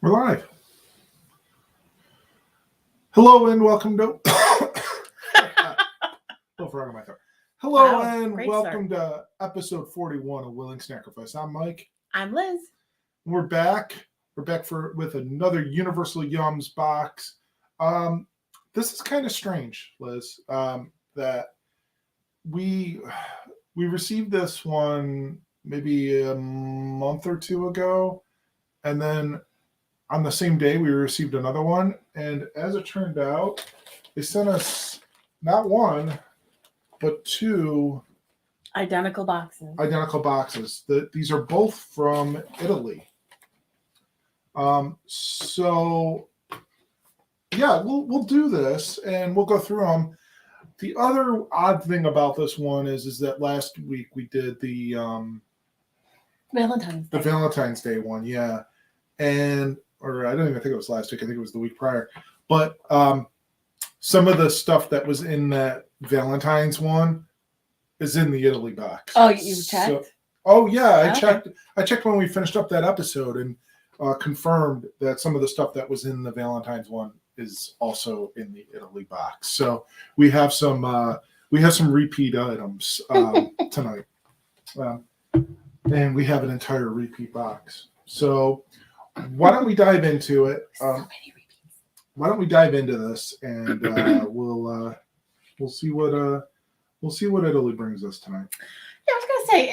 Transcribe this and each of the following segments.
We're live. Hello and welcome to. Oh, frog in my throat. Hello Wow, and great welcome to episode 41 of Willing Snackrifice. I'm Mike. I'm Liz. We're back. We're back with another Universal Yums box. This is kind of strange, Liz. That we received this one maybe a month or two ago, and then on the same day, we received another one, and as it turned out, they sent us not one, but two Identical boxes. These are both from Italy. So yeah, we'll do this, and we'll go through them. The other odd thing about this one is that last week we did the Valentine's Day one, yeah, or I don't even think it was last week. I think it was the week prior. But some of the stuff that was in that Valentine's one is in the Italy box. Oh, you checked? I checked. I checked when we finished up that episode and confirmed that some of the stuff that was in the Valentine's one is also in the Italy box. So we have some repeat items tonight, and we have an entire repeat box. So why don't we dive into it? Why don't we dive into this, and we'll see what Italy brings us tonight. Yeah, I was gonna say,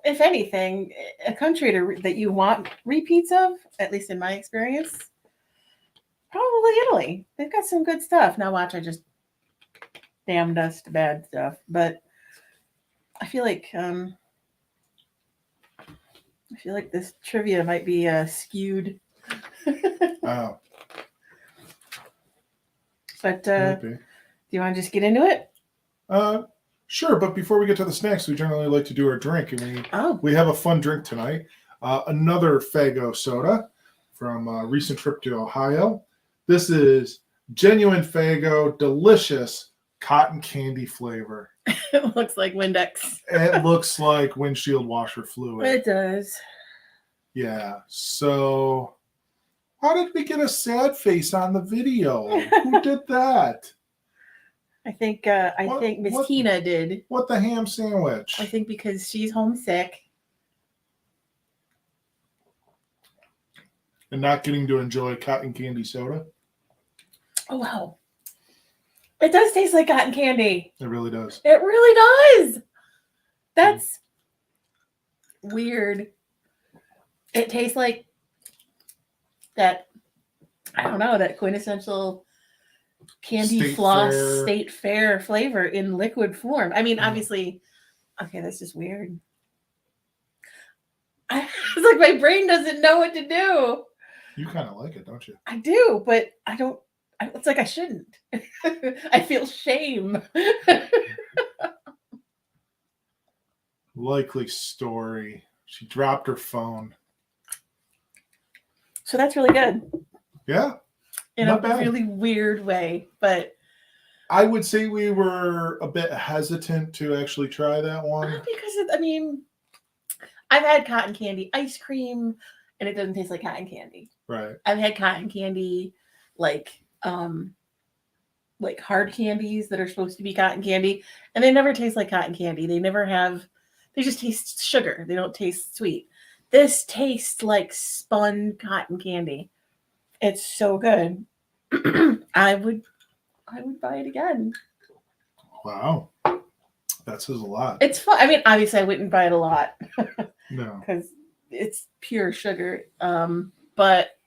if anything, a country that you want repeats of, at least in my experience, probably Italy. They've got some good stuff. Now watch, I just damned us to bad stuff, but I feel like this trivia might be skewed. Oh. But do you want to just get into it? Sure, but before we get to the snacks, we generally like to do our drink, and we have a fun drink tonight. Another Faygo soda from a recent trip to Ohio. This is genuine Faygo, delicious cotton candy flavor. It looks like Windex. It looks like windshield washer fluid. It does. Yeah. So, how did we get a sad face on the video? Who did that? I think Miss Tina did. What the ham sandwich? I think because she's homesick. And not getting to enjoy cotton candy soda? Oh, wow. It does taste like cotton candy. It really does. It really does. That's weird. It tastes like that, I don't know, that quintessential candy floss state fair flavor in liquid form. I mean, obviously, okay, that's just weird. It's like my brain doesn't know what to do. You kind of like it, don't you? I do, but I don't. It's like I shouldn't. I feel shame. Likely story. She dropped her phone. So that's really good. Yeah. In a really weird way, but I would say we were a bit hesitant to actually try that one. Because I've had cotton candy ice cream, and it doesn't taste like cotton candy. Right. I've had cotton candy like hard candies that are supposed to be cotton candy, and they never taste like cotton candy. They just taste sugar. They don't taste sweet. This tastes like spun cotton candy. It's so good. I would buy it again. Wow. That says a lot. It's fun. I mean, obviously I wouldn't buy it a lot. No. Because it's pure sugar. But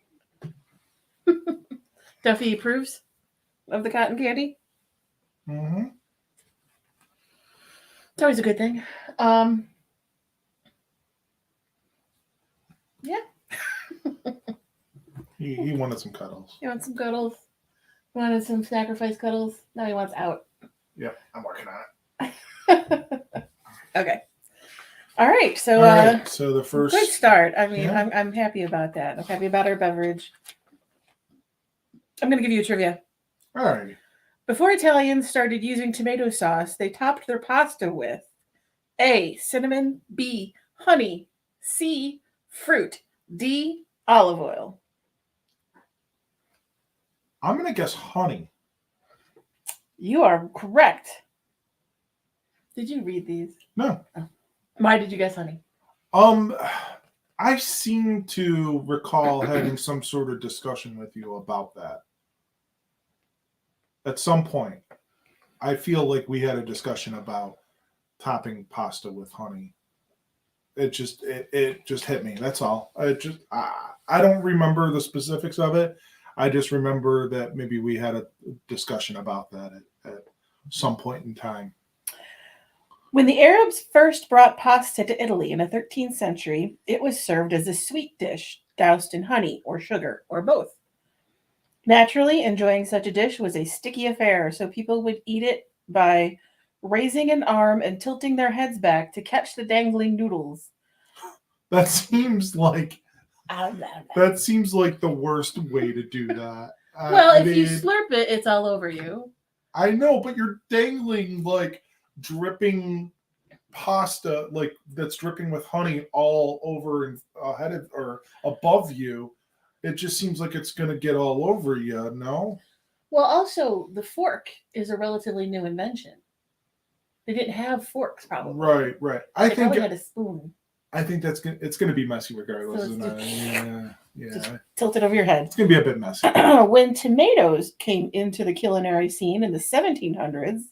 Duffy approves of the cotton candy. Mm-hmm. It's always a good thing. Yeah. He wanted some cuddles. He wants some cuddles. He wanted some Snackrifice cuddles. Now he wants out. Yeah, I'm working on it. Okay. All right. So, so the first good start. I mean, yeah. I'm happy about that. I'm happy about our beverage. I'm going to give you a trivia. All right. Before Italians started using tomato sauce, they topped their pasta with A, cinnamon, B, honey, C, fruit, D, olive oil. I'm going to guess honey. You are correct. Did you read these? No. Oh. Why did you guess honey? I seem to recall having some sort of discussion with you about that. At some point, I feel like we had a discussion about topping pasta with honey. It just hit me. That's all. I don't remember the specifics of it. I just remember that maybe we had a discussion about that at some point in time. When the Arabs first brought pasta to Italy in the 13th century, it was served as a sweet dish doused in honey or sugar or both. Naturally, enjoying such a dish was a sticky affair, so people would eat it by raising an arm and tilting their heads back to catch the dangling noodles. That seems like the worst way to do that. Well, if you slurp it, it's all over you. I know, but you're dangling like dripping pasta, like that's dripping with honey all over and ahead of or above you. It just seems like it's going to get all over you, no? Well, also, the fork is a relatively new invention. They didn't have forks, probably. Right. They probably had a spoon. I think it's going to be messy regardless. So Yeah. Just tilt it over your head. It's going to be a bit messy. When tomatoes came into the culinary scene in the 1700s,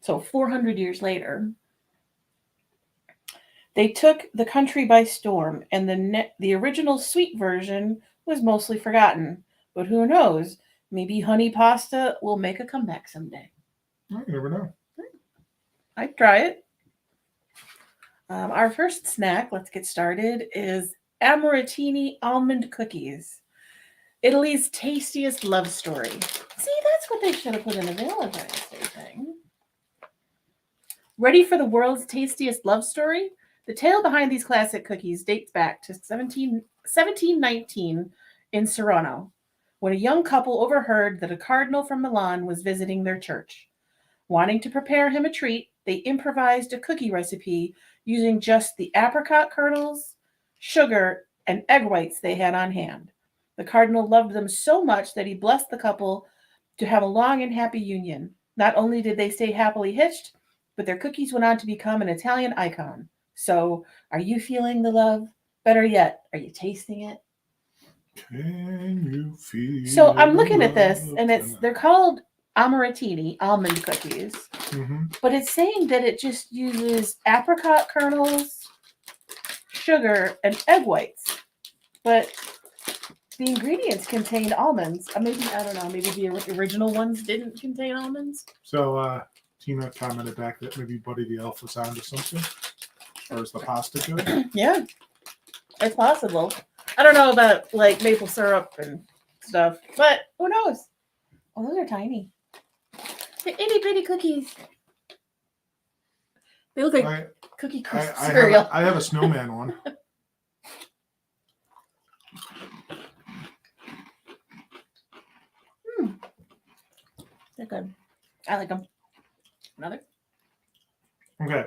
so 400 years later, they took the country by storm, and the original sweet version was mostly forgotten. But who knows? Maybe honey pasta will make a comeback someday. You never know. I'd try it. Our first snack, let's get started, is Amarettini almond cookies. Italy's tastiest love story. See, that's what they should have put in a Valentine's Day thing. Ready for the world's tastiest love story? The tale behind these classic cookies dates back to 1719 in Serrano, when a young couple overheard that a cardinal from Milan was visiting their church. Wanting to prepare him a treat, they improvised a cookie recipe using just the apricot kernels, sugar, and egg whites they had on hand. The cardinal loved them so much that he blessed the couple to have a long and happy union. Not only did they stay happily hitched, but their cookies went on to become an Italian icon. So, are you feeling the love? Better yet, are you tasting it? Can you feel? So I'm looking at this, and they're called Amarettini almond cookies, but it's saying that it just uses apricot kernels, sugar, and egg whites. But the ingredients contained almonds. Maybe the original ones didn't contain almonds. So Tina commented back that maybe Buddy the Elf was onto something. Or is the pasta good? Yeah, it's possible. I don't know about like maple syrup and stuff, but who knows? Oh, those are tiny. They're itty bitty cookies. They look like Cookie Crisp cereal. I have a snowman one. They're good. I like them. Another? Okay.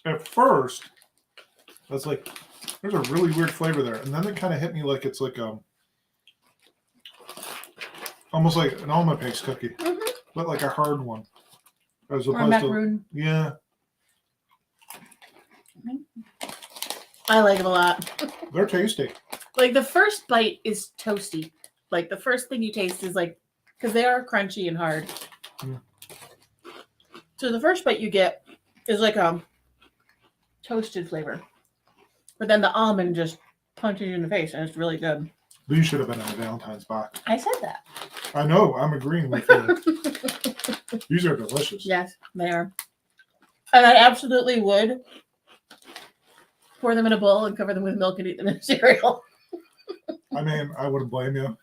At first, I was like, there's a really weird flavor there. And then it kind of hit me like it's like almost like an almond paste cookie, but like a hard one. As or macaroon. Yeah. I like them a lot. They're tasty. Like the first bite is toasty. Like the first thing you taste is like, because they are crunchy and hard. Yeah. So the first bite you get is like a toasted flavor. But then the almond just punches you in the face, and it's really good. These should have been in a Valentine's box. I said that. I know. I'm agreeing with you. These are delicious. Yes, they are. And I absolutely would pour them in a bowl and cover them with milk and eat them in cereal. I mean, I wouldn't blame you.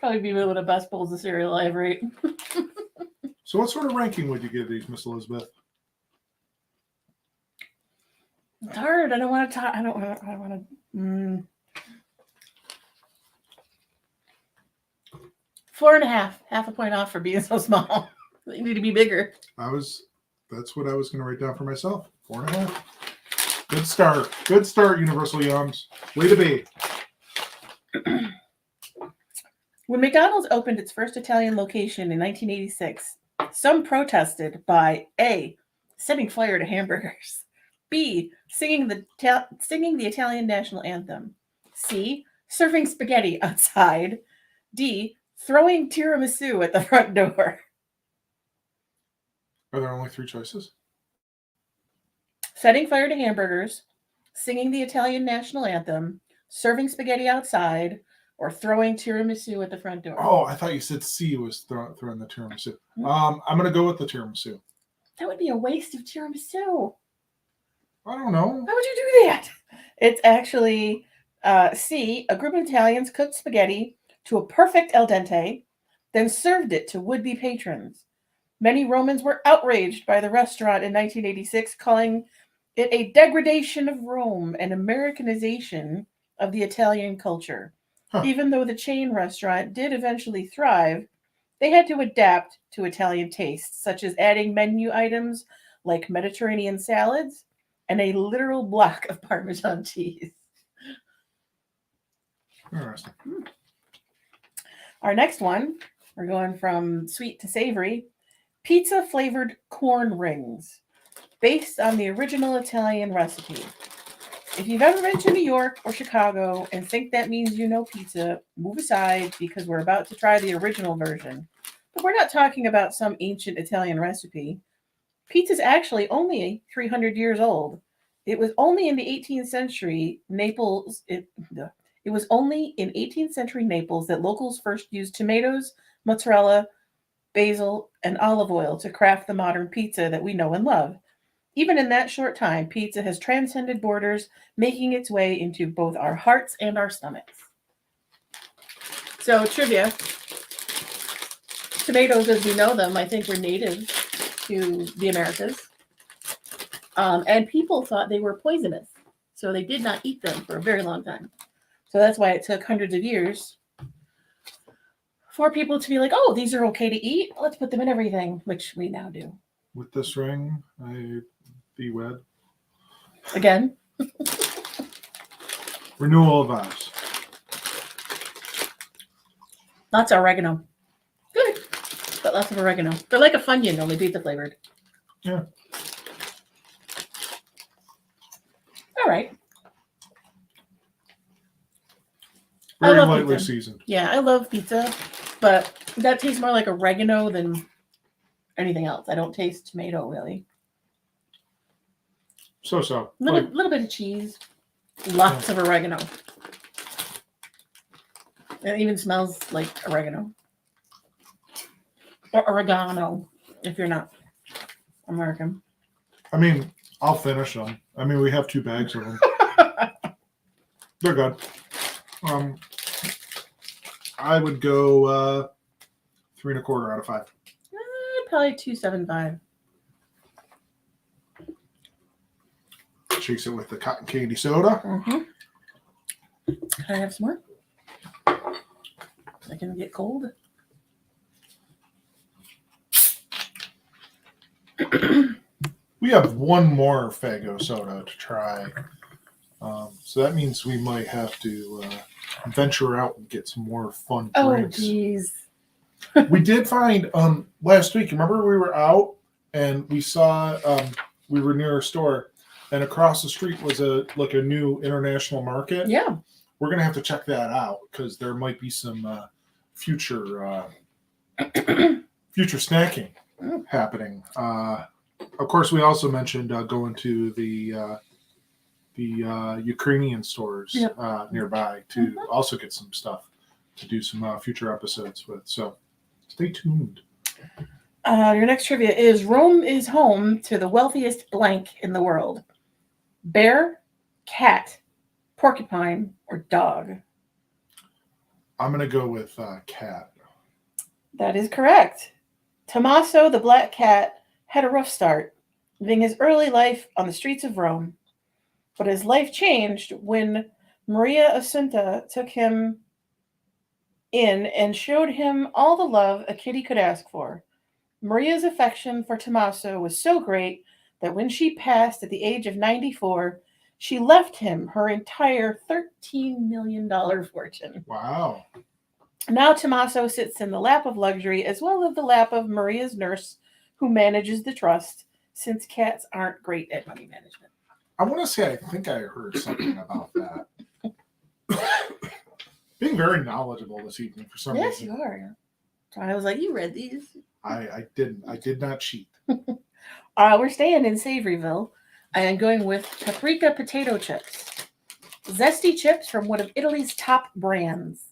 Probably be one of the best bowls of cereal I ever ate. So what sort of ranking would you give these, Miss Elizabeth? It's hard. I don't want to talk. I don't want to. 4.5. Half a point off for being so small. They need to be bigger. That's what I was going to write down for myself. 4.5. Good start. Good start, Universal Yums. Way to be. When McDonald's opened its first Italian location in 1986, some protested by A, setting fire to hamburgers, B, singing the Italian national anthem, C, serving spaghetti outside, D, throwing tiramisu at the front door. Are there only 3 choices? Setting fire to hamburgers, singing the Italian national anthem, serving spaghetti outside, or throwing tiramisu at the front door. Oh, I thought you said C was throwing the tiramisu. I'm going to go with the tiramisu. That would be a waste of tiramisu. I don't know. How would you do that? It's actually C. A group of Italians cooked spaghetti to a perfect al dente, then served it to would-be patrons. Many Romans were outraged by the restaurant in 1986, calling it a degradation of Rome and Americanization of the Italian culture. Huh. Even though the chain restaurant did eventually thrive, they had to adapt to Italian tastes, such as adding menu items like Mediterranean salads and a literal block of Parmesan cheese. Interesting. Our next one, we're going from sweet to savory, pizza flavored corn rings, based on the original Italian recipe. If you've ever been to New York or Chicago and think that means you know pizza, move aside because we're about to try the original version. But we're not talking about some ancient Italian recipe. Pizza is actually only 300 years old. It was only in the 18th century Naples. It was only in 18th century Naples that locals first used tomatoes, mozzarella, basil, and olive oil to craft the modern pizza that we know and love. Even in that short time, pizza has transcended borders, making its way into both our hearts and our stomachs. So, trivia. Tomatoes, as we know them, I think were native to the Americas. And people thought they were poisonous. So they did not eat them for a very long time. So that's why it took hundreds of years for people to be like, oh, these are okay to eat. Let's put them in everything, which we now do. With this ring, I be wed. Again. Renewal of vows. Lots of oregano. Good. But lots of oregano. They're like a Funyun, only pizza flavored. Yeah. All right. Very love lightly pizza. seasoned. Yeah, I love pizza, but that tastes more like oregano than anything else. I don't taste tomato, really. So. Little bit of cheese. Lots of oregano. It even smells like oregano. Or oregano, if you're not American. I mean, I'll finish them. I mean, we have 2 bags of them. They're good. I would go 3 1/4 out of 5. Probably 2.75. Chase it with the cotton candy soda. Mm-hmm. Can I have some more? I can get cold. We have one more Faygo soda to try. So that means we might have to venture out and get some more fun drinks. Oh, geez. We did find last week, remember we were out and we saw we were near a store and across the street was a new international market. Yeah. We're gonna have to check that out because there might be some future snacking happening. Of course, we also mentioned going to the Ukrainian stores nearby to also get some stuff to do some future episodes with. So stay tuned. Your next trivia is Rome is home to the wealthiest blank in the world. Bear, cat, porcupine, or dog? I'm going to go with cat. That is correct. Tommaso the black cat had a rough start, living his early life on the streets of Rome. But his life changed when Maria Assunta took him in and showed him all the love a kitty could ask for. Maria's affection for Tommaso was so great that when she passed at the age of 94, she left him her entire $13 million fortune. Wow. Now Tommaso sits in the lap of luxury as well as the lap of Maria's nurse, who manages the trust, since cats aren't great at money management. I want to say I think I heard something about that. Being very knowledgeable this evening for some Yes, reason. you are. So I was like, you read these. I didn't. I did not cheat. We're staying in Savoryville. I am going with paprika potato chips. Zesty chips from one of Italy's top brands.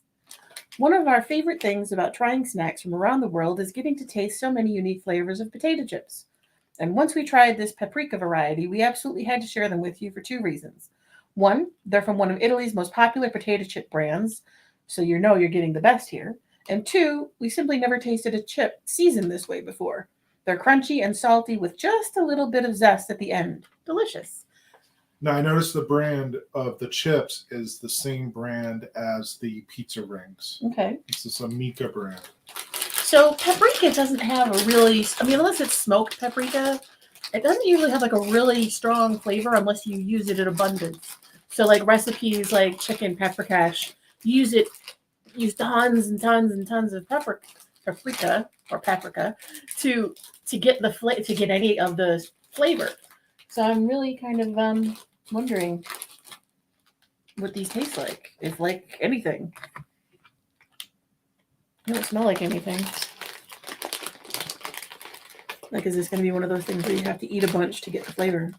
One of our favorite things about trying snacks from around the world is getting to taste so many unique flavors of potato chips. And once we tried this paprika variety, we absolutely had to share them with you for two reasons. One, they're from one of Italy's most popular potato chip brands, so you know you're getting the best here. And two, we simply never tasted a chip seasoned this way before. They're crunchy and salty with just a little bit of zest at the end. Delicious. Now I noticed the brand of the chips is the same brand as the pizza rings. Okay. It's this Amica brand. So paprika doesn't have a really, unless it's smoked paprika, it doesn't usually have like a really strong flavor unless you use it in abundance. So like recipes like chicken paprikash, use tons and tons and tons of paprika to get to get any of the flavor. So I'm really kind of wondering what these taste like, if like anything. They don't smell like anything. Like, is this going to be one of those things where you have to eat a bunch to get the flavor?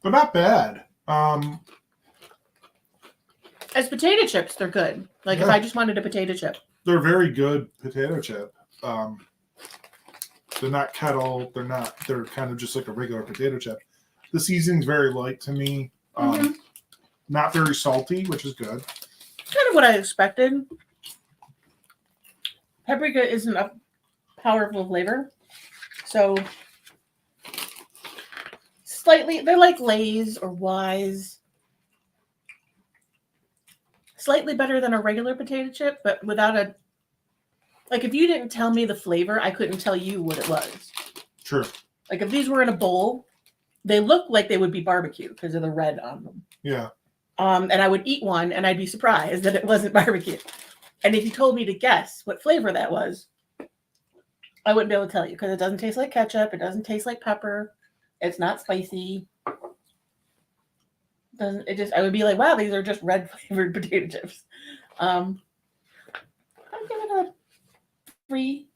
They're not bad. As potato chips, they're good. Like, if I just wanted a potato chip. They're very good potato chip. They're not kettle. They're kind of just like a regular potato chip. The seasoning's very light to me. Not very salty, which is good. Kind of what I expected. Paprika isn't a powerful flavor. So, slightly, they're like Lay's or Y's. Slightly better than a regular potato chip, but without a... Like, if you didn't tell me the flavor, I couldn't tell you what it was. True. Like, if these were in a bowl, they look like they would be barbecue because of the red on them. Yeah. And I would eat one, and I'd be surprised that it wasn't barbecue. And if you told me to guess what flavor that was, I wouldn't be able to tell you because it doesn't taste like ketchup. It doesn't taste like pepper. It's not spicy. I would be like, wow, these are just red flavored potato chips. I'd give it a 3.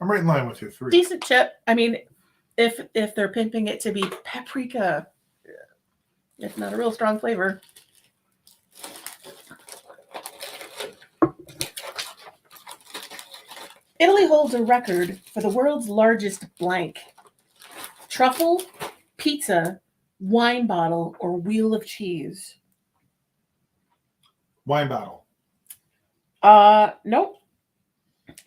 I'm right in line with you. 3. Decent chip. I mean, if they're pimping it to be paprika, it's not a real strong flavor. Italy holds a record for the world's largest blank. Truffle, pizza, wine bottle, or wheel of cheese. Wine bottle. Nope.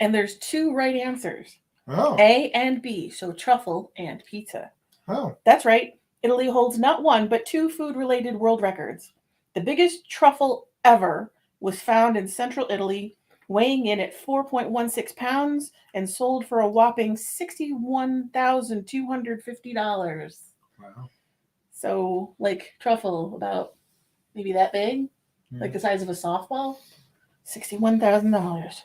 And there's 2 right answers. Oh. A and B, so truffle and pizza. Oh. That's right. Italy holds not 1, but 2 food-related world records. The biggest truffle ever was found in central Italy, weighing in at 4.16 pounds and sold for a whopping $61,250. Wow. So, like, truffle about maybe that big, like the size of a softball, $61,000.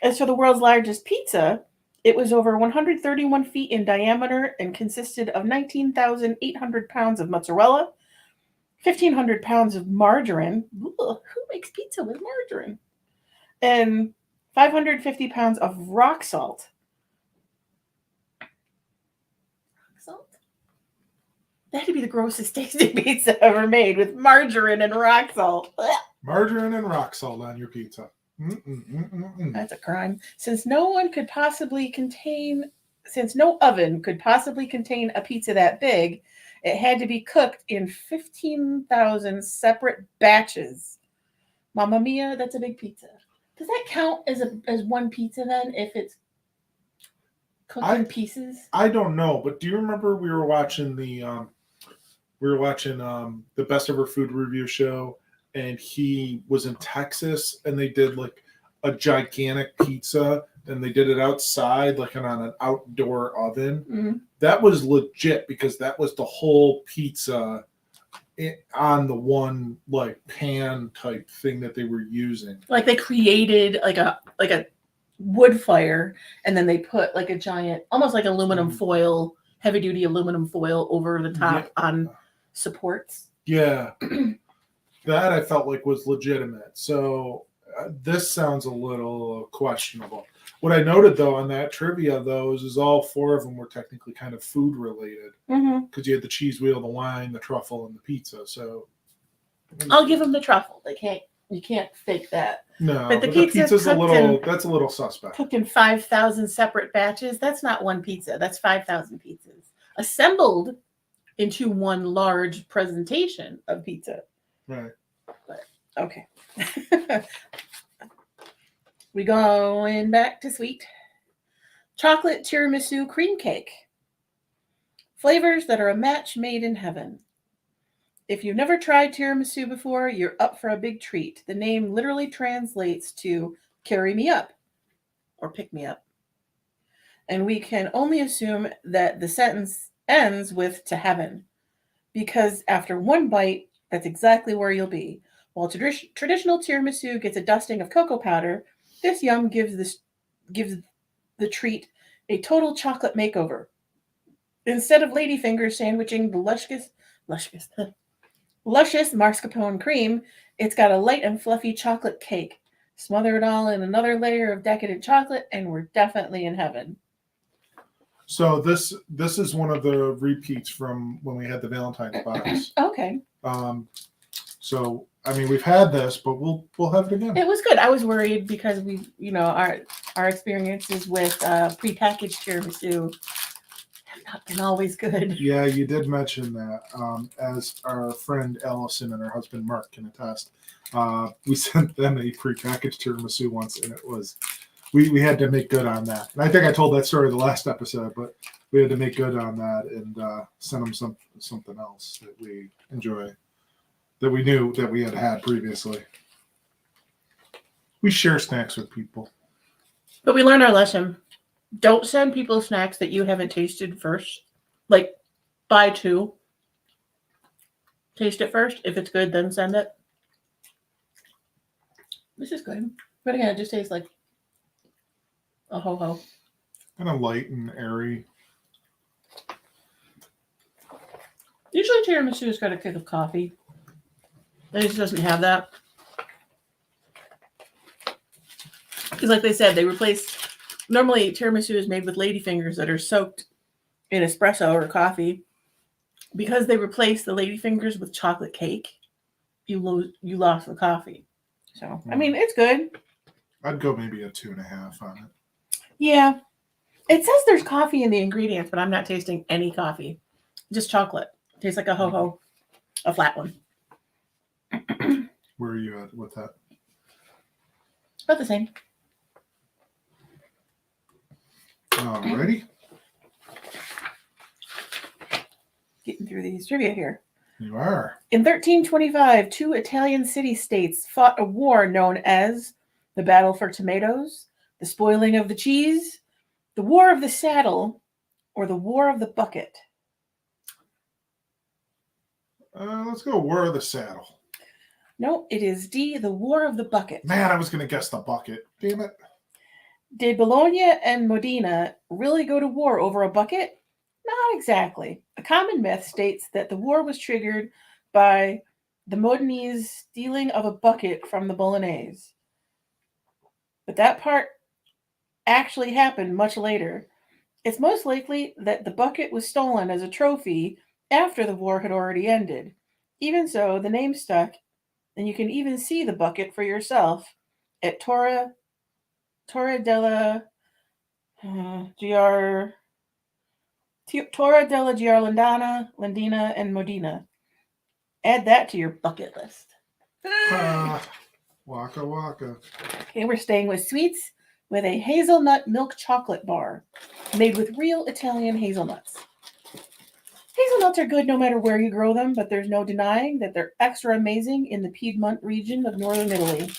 As for the world's largest pizza, it was over 131 feet in diameter and consisted of 19,800 pounds of mozzarella, 1,500 pounds of margarine. Ooh, who makes pizza with margarine? And 550 pounds of rock salt. Rock salt? That would be the grossest tasting pizza ever made with margarine and rock salt. Ugh. Margarine and rock salt on your pizza. That's a crime. Since no oven could possibly contain a pizza that big, it had to be cooked in 15,000 separate batches. Mamma mia, that's a big pizza. Does that count as one pizza then if it's cooked in pieces? I don't know, but do you remember we were watching the Best Ever Food Review show, and he was in Texas, and they did like a gigantic pizza and they did it outside, like on an outdoor oven. Mm-hmm. That was legit because that was the whole pizza on the one like pan type thing that they were using. Like they created like a wood fire, and then they put like a giant, almost like aluminum foil, heavy duty aluminum foil over the top on supports. Yeah, that I felt like was legitimate. So this sounds a little questionable. What I noted though on that trivia though is all four of them were technically kind of food related because you had the cheese wheel, the wine, the truffle, and the pizza. So I'll give them the truffle. You can't fake that. no, but the pizza's that's a little suspect. Cooked in 5,000 separate batches. That's not one pizza. That's 5,000 pizzas assembled into one large presentation of pizza. Right. But, okay. We going back to sweet. Chocolate tiramisu cream cake. Flavors that are a match made in heaven. If you've never tried tiramisu before, you're up for a big treat. The name literally translates to carry me up or pick me up. And we can only assume that the sentence ends with to heaven, because after one bite, that's exactly where you'll be. While traditional tiramisu gets a dusting of cocoa powder, this yum gives the treat a total chocolate makeover. Instead of ladyfingers sandwiching the luscious mascarpone cream, it's got a light and fluffy chocolate cake. Smother it all in another layer of decadent chocolate, and we're definitely in heaven. So this is one of the repeats from when we had the Valentine's box. Okay. So I mean, we've had this, but we'll have it again. It was good. I was worried because our experiences with prepackaged tiramisu have not been always good. Yeah, you did mention that. As our friend Allison and her husband Mark can attest, we sent them a prepackaged tiramisu once, and it was we had to make good on that. And I think I told that story the last episode, but we had to make good on that and send them something else that we enjoy, that we knew that we had previously. We share snacks with people. But we learned our lesson. Don't send people snacks that you haven't tasted first. Like, buy two. Taste it first. If it's good, then send it. This is good. But again, it just tastes like a ho-ho. Kind of light and airy. Usually tiramisu has got a kick of coffee. It just doesn't have that. Because like they said, they replace... Normally, tiramisu is made with ladyfingers that are soaked in espresso or coffee. Because they replace the ladyfingers with chocolate cake, you lost the coffee. So, I mean, it's good. I'd go maybe a 2.5 on it. Yeah. It says there's coffee in the ingredients, but I'm not tasting any coffee. Just chocolate. It tastes like a ho-ho. A flat one. Where are you at with that? About the same. Alrighty. Getting through these trivia here. You are. In 1325, 2 Italian city-states fought a war known as the Battle for Tomatoes, the Spoiling of the Cheese, the War of the Saddle, or the War of the Bucket. Let's go War of the Saddle. No, it is D, the War of the Bucket. Man, I was going to guess the bucket. Damn it. Did Bologna and Modena really go to war over a bucket? Not exactly. A common myth states that the war was triggered by the Modenese stealing of a bucket from the Bolognese. But that part actually happened much later. It's most likely that the bucket was stolen as a trophy after the war had already ended. Even so, the name stuck, and you can even see the bucket for yourself at Torre della Giarlandina, and Modena. Add that to your bucket list. Waka waka. Okay, we're staying with sweets with a hazelnut milk chocolate bar made with real Italian hazelnuts. Hazelnuts are good no matter where you grow them, but there's no denying that they're extra amazing in the Piedmont region of northern Italy.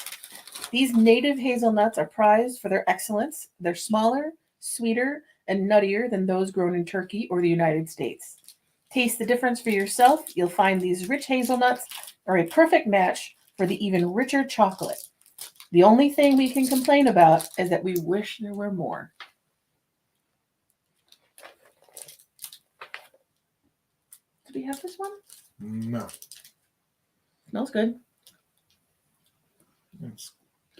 These native hazelnuts are prized for their excellence. They're smaller, sweeter, and nuttier than those grown in Turkey or the United States. Taste the difference for yourself. You'll find these rich hazelnuts are a perfect match for the even richer chocolate. The only thing we can complain about is that we wish there were more. Do we have this one? No. Smells good. As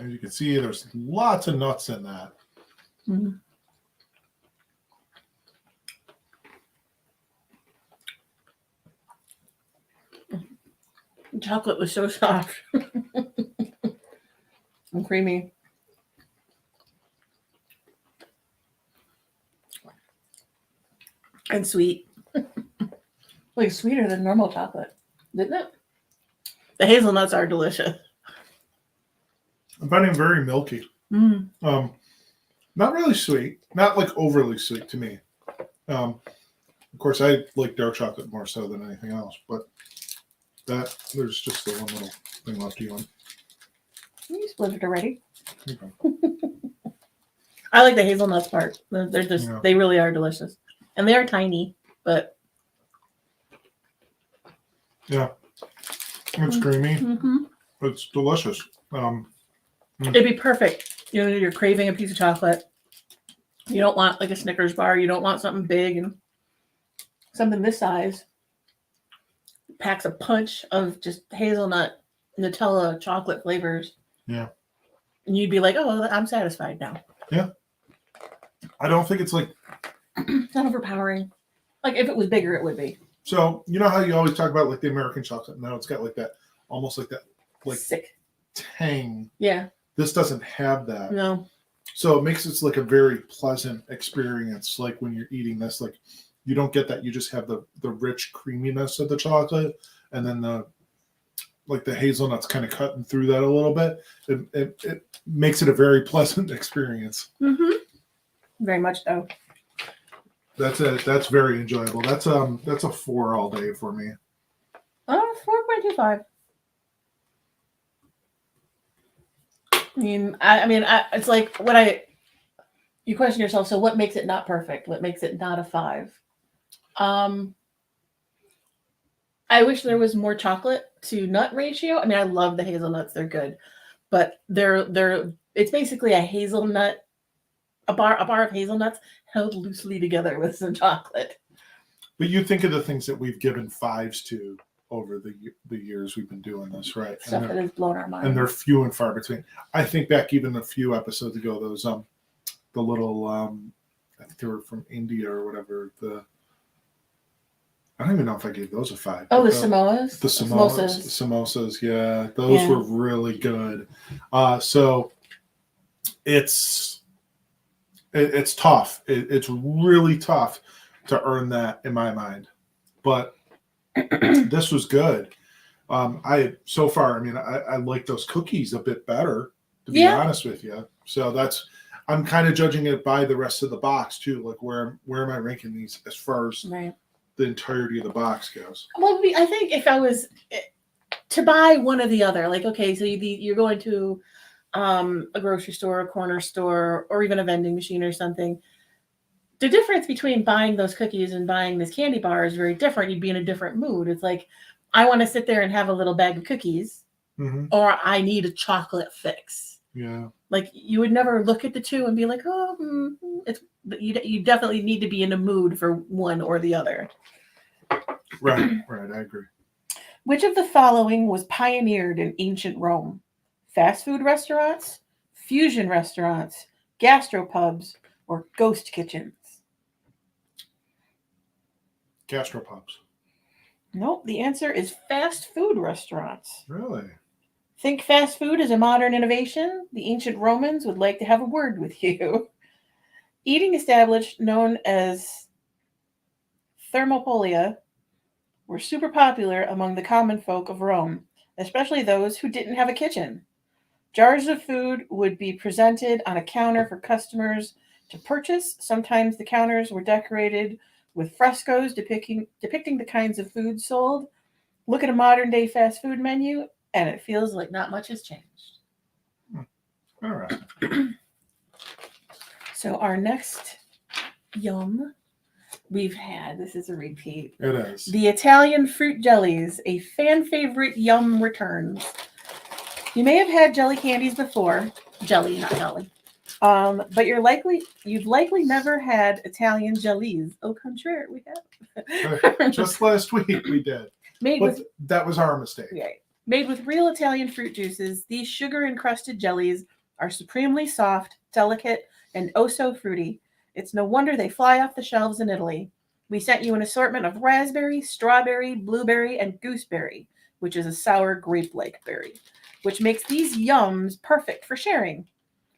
you can see, there's lots of nuts in that. Mm-hmm. The chocolate was so soft and creamy. And sweet. Like sweeter than normal chocolate, didn't it? The hazelnuts are delicious. I'm finding very milky. Mm. Not really sweet. Not like overly sweet to me. Of course, I like dark chocolate more so than anything else, but that there's just the one little thing left to you on. You split it already. Okay. I like the hazelnuts part. They're just Yeah. They really are delicious, and they are tiny, but Yeah, it's creamy. mm-hmm. It's delicious. It'd be perfect. You know, you're craving a piece of chocolate. You don't want like a Snickers bar. You don't want something big and something this size. Packs a punch of just hazelnut, Nutella, chocolate flavors. Yeah. And you'd be like, oh, I'm satisfied now. Yeah. I don't think it's like... It's not overpowering. Like if it was bigger, it would be. So, you know how you always talk about like the American chocolate? Now it's got like that, almost like that, like Sick. tang. Yeah. This doesn't have that. No. So it makes it like a very pleasant experience. Like when you're eating this, like you don't get that. You just have the rich creaminess of the chocolate, and then the hazelnuts kind of cutting through that a little bit. It makes it a very pleasant experience. Mm-hmm. Very much so. That's very enjoyable. That's a 4 all day for me. 4.25. It's like you question yourself. So what makes it not perfect? What makes it not a 5? I wish there was more chocolate to nut ratio. I mean, I love the hazelnuts; they're good, but it's basically a bar of hazelnuts held loosely together with some chocolate. But you think of the things that we've given 5s to over the years we've been doing this, right? Stuff that has blown our mind. And they're few and far between. I think back even a few episodes ago, those the little I think they were from India or whatever. I don't even know if I gave those a 5. Oh, the Samoas? The samosas, yeah. Those were really good. So it's tough. It's really tough to earn that in my mind. But this was good. I like those cookies a bit better, to be honest with you. So I'm kind of judging it by the rest of the box too. Like where am I ranking these as far as the entirety of the box goes? Well, I think if I was to buy one or the other, like, okay, so you're going to a grocery store, a corner store, or even a vending machine or something. The difference between buying those cookies and buying this candy bar is very different. You'd be in a different mood. It's like, I want to sit there and have a little bag of cookies, or I need a chocolate fix. Yeah. Like you would never look at the two and be like, oh, you definitely need to be in a mood for one or the other. Right, I agree. Which of the following was pioneered in ancient Rome? Fast food restaurants, fusion restaurants, gastropubs, or ghost kitchens? Gastropubs. Nope, the answer is fast food restaurants. Really? Think fast food is a modern innovation? The ancient Romans would like to have a word with you. Eating establishments known as thermopolia were super popular among the common folk of Rome, especially those who didn't have a kitchen. Jars of food would be presented on a counter for customers to purchase. Sometimes the counters were decorated with frescoes depicting the kinds of food sold. Look at a modern day fast food menu, and it feels like not much has changed. Interesting. So our next yum we've had, this is a repeat. It is. The Italian fruit jellies, a fan favorite yum returns. You may have had jelly candies before. Jelly, not jelly. But you've likely never had Italian jellies. Au contraire, we have. Just last week we did. But that was our mistake. Right. Made with real Italian fruit juices, these sugar-encrusted jellies are supremely soft, delicate, and oh so fruity. It's no wonder they fly off the shelves in Italy. We sent you an assortment of raspberry, strawberry, blueberry, and gooseberry, which is a sour grape-like berry, which makes these yums perfect for sharing.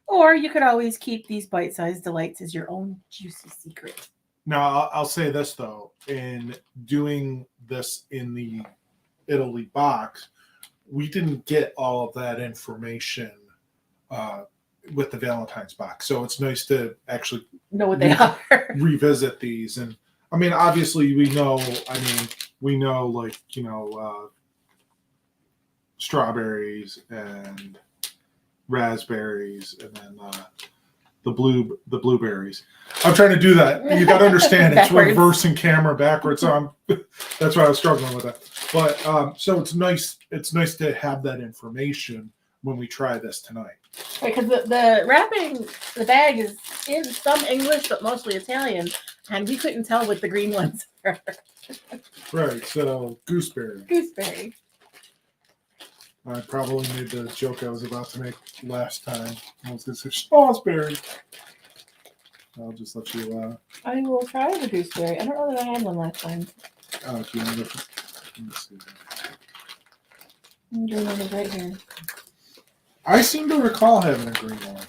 Or you could always keep these bite-sized delights as your own juicy secret. Now, I'll say this, though. In doing this in the Italy box, we didn't get all of that information with the Valentine's box. So it's nice to actually know what they are. Revisit these. And, I mean, obviously, we know, like, strawberries and raspberries and then the blueberries. I'm trying to do that. You got to understand it's reversing camera backwards. So that's why I was struggling with that. But so it's nice. It's nice to have that information when we try this tonight. Because the wrapping, the bag is in some English but mostly Italian, and we couldn't tell what the green ones are. Right. So gooseberry. Gooseberry. I probably made the joke I was about to make last time. I was going to say strawberry. I'll just let you. I will try the gooseberry. I don't know that I had one last time. Oh, do you want to? Let me see. I'm doing one right here. I seem to recall having a green one.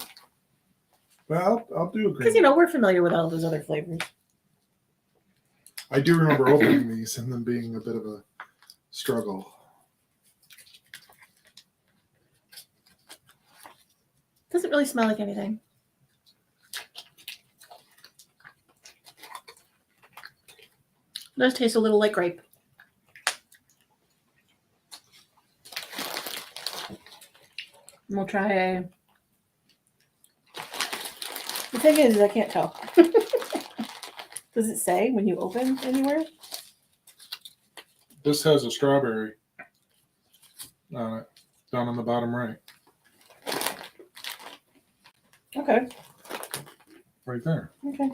Well, I'll do a green. Because we're familiar with all those other flavors. I do remember opening these and them being a bit of a struggle. Doesn't really smell like anything. It does taste a little like grape. And we'll try a... The thing is I can't tell. Does it say when you open anywhere? This has a strawberry on it, down on the bottom right. Okay. Right there. Okay.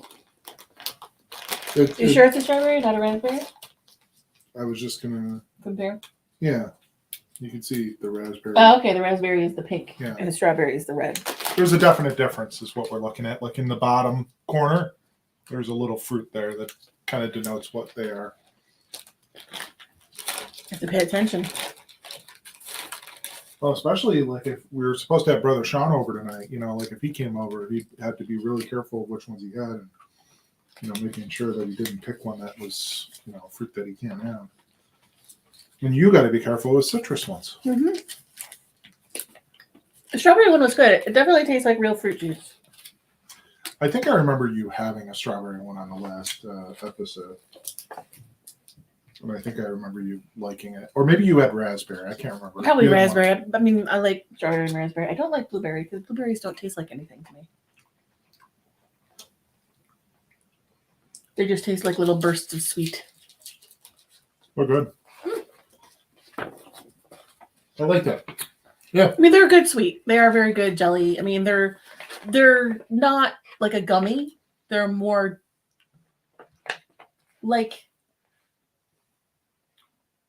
You sure it's a strawberry, not a raspberry? I was just going to... Compare? Yeah. You can see the raspberry. Oh, okay. The raspberry is the pink, yeah. And the strawberry is the red. There's a definite difference is what we're looking at. Like in the bottom corner, there's a little fruit there that kind of denotes what they are. You have to pay attention. Well, especially like if we were supposed to have Brother Sean over tonight, like if he came over, he'd have to be really careful of which ones he had and, making sure that he didn't pick one that was, fruit that he can't have. And you got to be careful with citrus ones. Mm-hmm. The strawberry one was good. It definitely tastes like real fruit juice. I think I remember you having a strawberry one on the last episode. And I think I remember you liking it. Or maybe you had raspberry. I can't remember. Probably raspberry. I mean, I like strawberry and raspberry. I don't like blueberry because blueberries don't taste like anything to me. They just taste like little bursts of sweet. Oh, good. I like that. Yeah. I mean, they're good sweet. They are very good jelly. I mean, they're not like a gummy. They're more like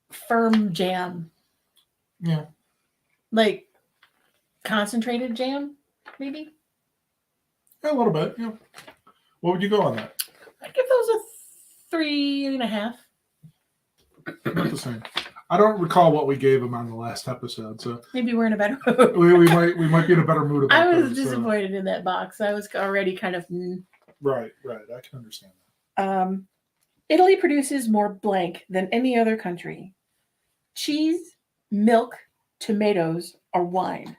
firm jam. Yeah. Like concentrated jam, maybe? Yeah, a little bit, yeah. What would you go on that? I'd give those a 3.5. Not the same. I don't recall what we gave them on the last episode, so maybe we're in a better mood. we might be in a better mood about I was disappointed in that box. I was already kind of Right. I can understand that. Italy produces more blank than any other country. Cheese, milk, tomatoes, or wine.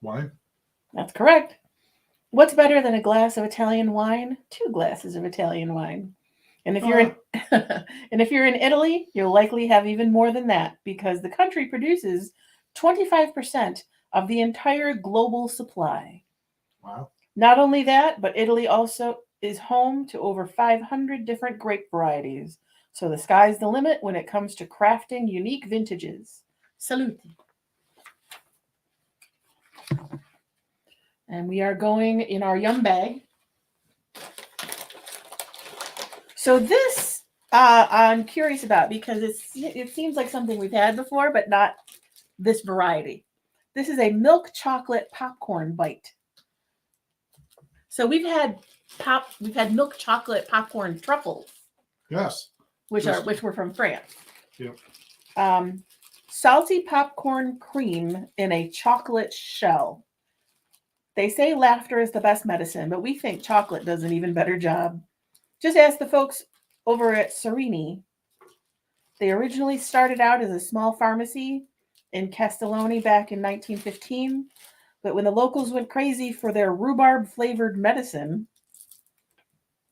Wine. That's correct. What's better than a glass of Italian wine? 2 glasses of Italian wine. And if you're in and if you're in Italy, you'll likely have even more than that because the country produces 25% of the entire global supply. Wow. Not only that, but Italy also is home to over 500 different grape varieties. So the sky's the limit when it comes to crafting unique vintages. Salute. And we are going in our yum bag. So this I'm curious about because it seems like something we've had before, but not this variety. This is a milk chocolate popcorn bite. So we've had milk chocolate popcorn truffles. Yes. Which were from France. Yep. Salty popcorn cream in a chocolate shell. They say laughter is the best medicine, but we think chocolate does an even better job. Just ask the folks over at Serini. They originally started out as a small pharmacy in Castelloni back in 1915, but when the locals went crazy for their rhubarb-flavored medicine,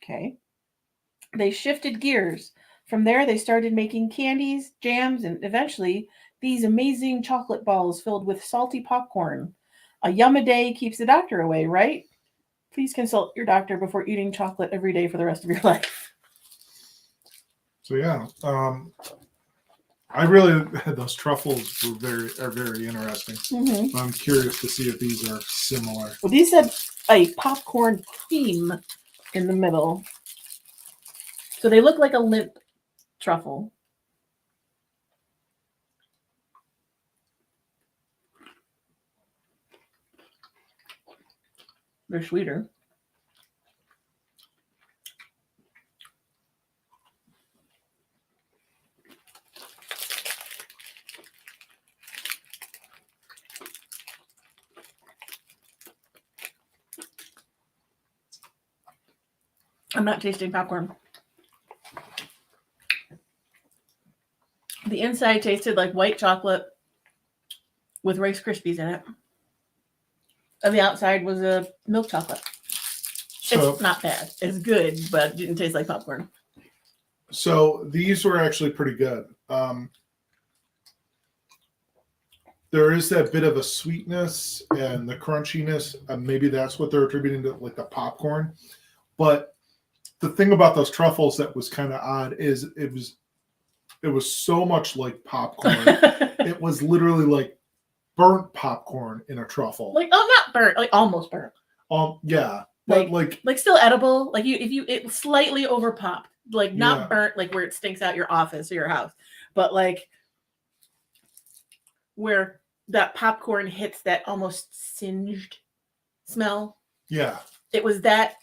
they shifted gears. From there, they started making candies, jams, and eventually these amazing chocolate balls filled with salty popcorn. A yum a day keeps the doctor away, right? Please consult your doctor before eating chocolate every day for the rest of your life. So yeah, I really those truffles are very interesting. Mm-hmm. I'm curious to see if these are similar. Well, these had a popcorn cream in the middle, so they look like a limp truffle. They're sweeter. I'm not tasting popcorn. The inside tasted like white chocolate with Rice Krispies in it. And the outside was a milk chocolate. So, it's not bad. It's good, but it didn't taste like popcorn. So these were actually pretty good. There is that bit of a sweetness and the crunchiness. Maybe that's what they're attributing to like the popcorn. But the thing about those truffles that was kind of odd is it was so much like popcorn. It was literally like burnt popcorn in a truffle. Like, oh, not burnt, like almost burnt. Yeah. But like still edible. Like it slightly over popped. Like not burnt, like where it stinks out your office or your house. But like where that popcorn hits that almost singed smell. Yeah. It was that.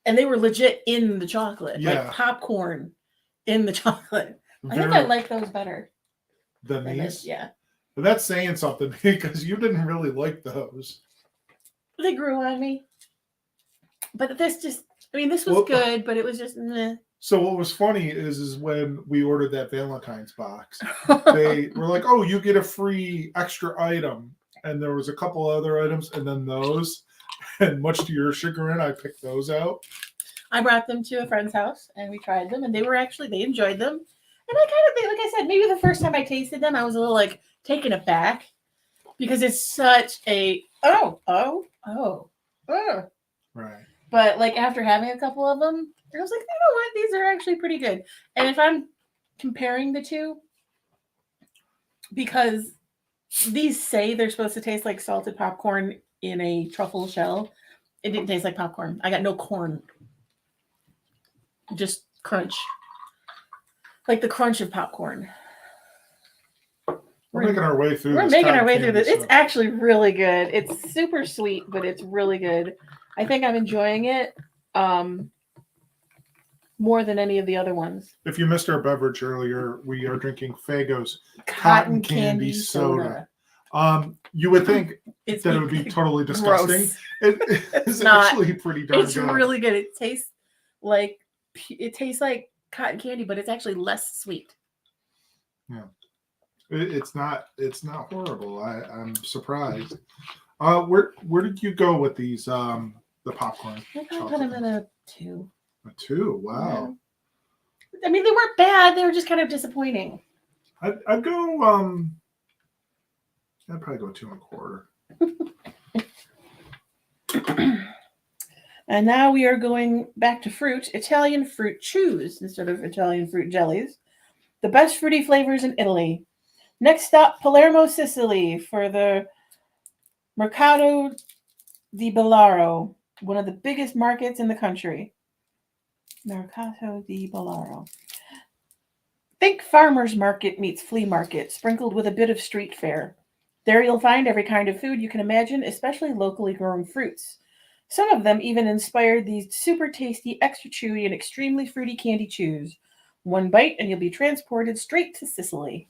And they were legit in the chocolate. Yeah. Like popcorn in the chocolate. I think I like those better. Than these? Yeah. But that's saying something because you didn't really like those. They grew on me. But this was good, but it was just meh. So what was funny is when we ordered that Valentine's box, they were like, "Oh, you get a free extra item," and there was a couple other items, and then those. And much to your chagrin, I picked those out. I brought them to a friend's house, and we tried them, and they enjoyed them. And I kind of, like I said, maybe the first time I tasted them, I was a little like taken aback because it's such a Right. But like after having a couple of them, I was like, you know what? These are actually pretty good. And if I'm comparing the two, because these say they're supposed to taste like salted popcorn in a truffle shell, it didn't taste like popcorn. I got no corn. Just crunch. Like the crunch of popcorn. We're making our way through this. We're making our way through this. It's actually really good. It's super sweet, but it's really good. I think I'm enjoying it more than any of the other ones. If you missed our beverage earlier, we are drinking Faygo's Cotton Candy Soda. You would think that it would be totally disgusting. It's actually pretty darn good. It's really good. It tastes like cotton candy, but it's actually less sweet. Yeah. It's not horrible. I'm surprised. Where did you go with these the popcorn? I put them in a 2. A 2. Wow. I mean, they weren't bad. They were just kind of disappointing. I'd go. I'd probably go 2.25. And now we are going back to fruit. Italian fruit chews instead of Italian fruit jellies. The best fruity flavors in Italy. Next stop, Palermo, Sicily, for the Mercato di Bellaro, one of the biggest markets in the country. Mercato di Bellaro. Think farmer's market meets flea market, sprinkled with a bit of street fare. There you'll find every kind of food you can imagine, especially locally grown fruits. Some of them even inspired these super tasty, extra chewy, and extremely fruity candy chews. One bite and you'll be transported straight to Sicily.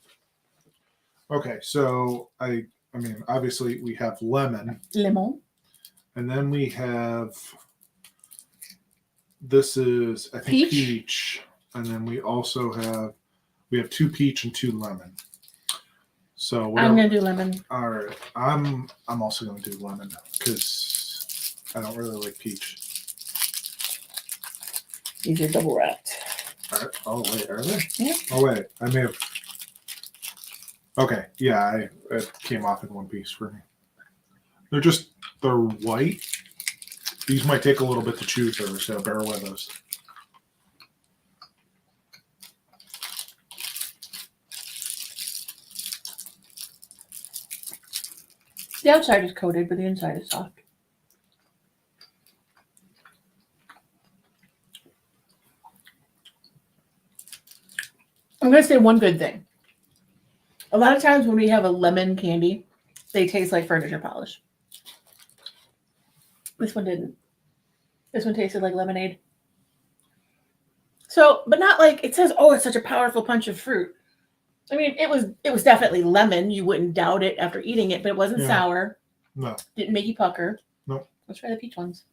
Okay, so I mean, obviously we have lemon, Lemon. and then we have this is I think peach, and then we have 2 peach and 2 lemon. So whatever. I'm gonna do lemon. All right, I'm also gonna do lemon because I don't really like peach. These are double wrapped. Oh wait, are they? Yeah. Oh wait, I may have. Okay, yeah, it came off in one piece for me. They're white. These might take a little bit to chew through, so bear with us. The outside is coated, but the inside is soft. I'm going to say one good thing. A lot of times when we have a lemon candy, they taste like furniture polish. This one didn't. This one tasted like lemonade. So, but not like it says, oh, it's such a powerful punch of fruit. I mean, it was definitely lemon. You wouldn't doubt it after eating it, but it wasn't sour. No. Didn't make you pucker. No. Let's try the peach ones.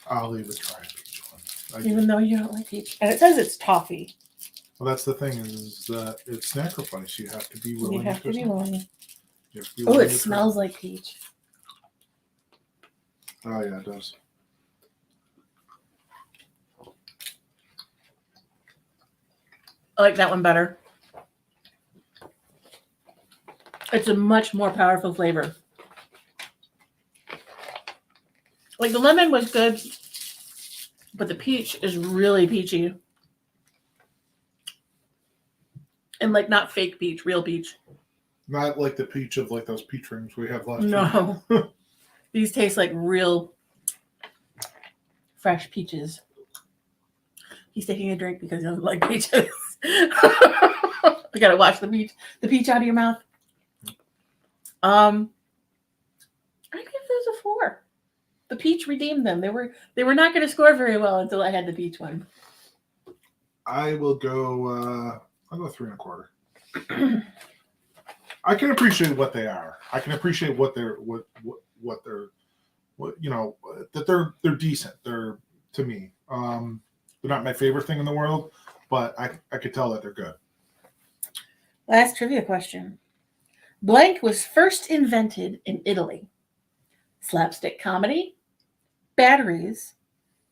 I'll even try a peach one. Even though you don't like peach. And it says it's toffee. Well, that's the thing is that it's Snackrifice. You have to be willing. You have to be willing. Oh, it smells like peach. Oh, yeah, it does. I like that one better. It's a much more powerful flavor. Like the lemon was good, but the peach is really peachy. And like not fake peach, real peach. Not like the peach of like those peach rings we have left. No. These taste like real fresh peaches. He's taking a drink because he doesn't like peaches. I gotta watch the peach out of your mouth. I give those a 4. The peach redeemed them. They were not going to score very well until I had the peach one. I will go. I'll go 3.25. I can appreciate what they are. I can appreciate what they're that they're decent. They're to me. They're not my favorite thing in the world, but I could tell that they're good. Last trivia question. Blank was first invented in Italy. Slapstick comedy, batteries,